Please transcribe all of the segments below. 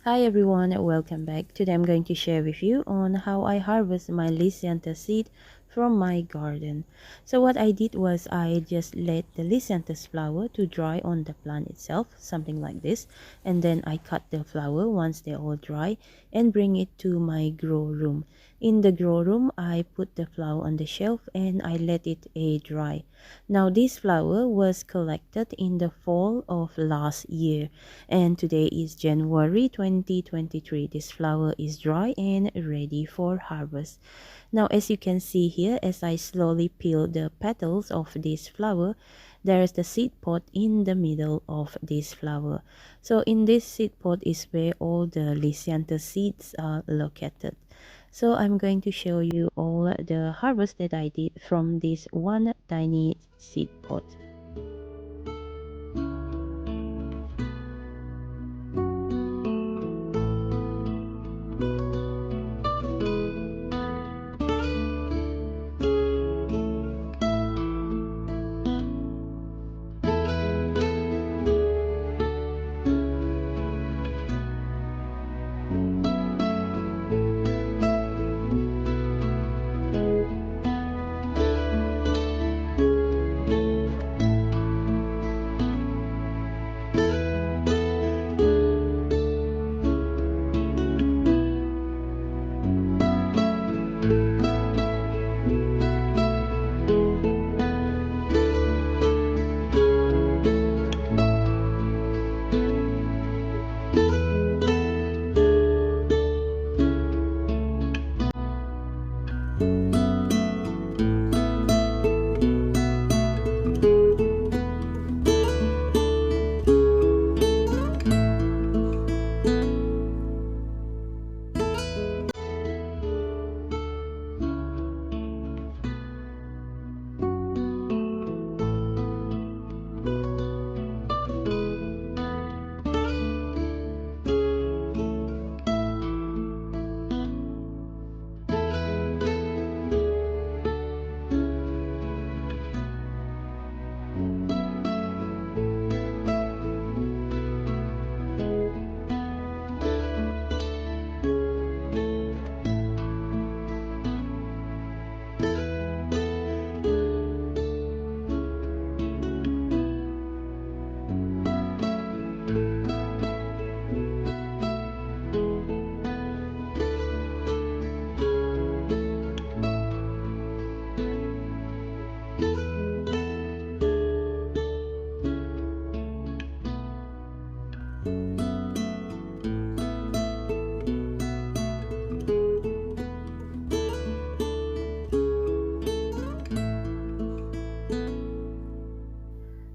Hi everyone, welcome back. Today I'm going to share with you on how I harvest my Lisianthus seed from my garden. So what I did was I just let the Lisianthus flower to dry on the plant itself, something like this, and then I cut the flower once they're all dry and bring it to my grow room. In the grow room, I put the flower on the shelf and I let it dry. Now this flower was collected in the fall of last year, and today is January 2023. This flower is dry and ready for harvest. Now as you can see here, as I slowly peel the petals of this flower, there is the seed pod in the middle of this flower. So in this seed pod is where all the Lisianthus seeds are located. So I'm going to show you all the harvest that I did from this one tiny seed pod.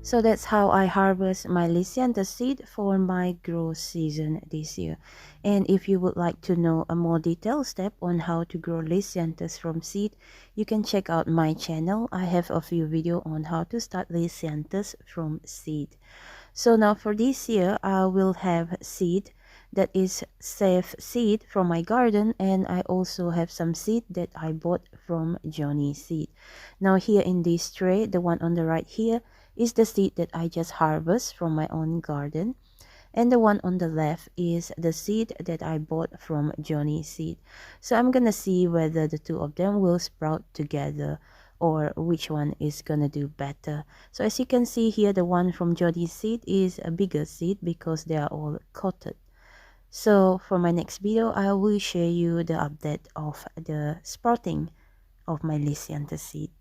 So that's how I harvest my Lisianthus seed for my growth season this year. And if you would like to know a more detailed step on how to grow Lisianthus from seed, you can check out my channel. I have a few videos on how to start Lisianthus from seed. So now for this year, I will have seed that is safe seed from my garden, and I also have some seed that I bought from Johnny Seed. Now here in this tray, the one on the right here is the seed that I just harvest from my own garden, and the one on the left is the seed that I bought from Johnny Seed. So I'm gonna see whether the two of them will sprout together or which one is gonna do better. So as you can see here, the one from Johnny Seed is a bigger seed because they are all coated. So for my next video, I will share you the update of the sprouting of my Lisianthus seed.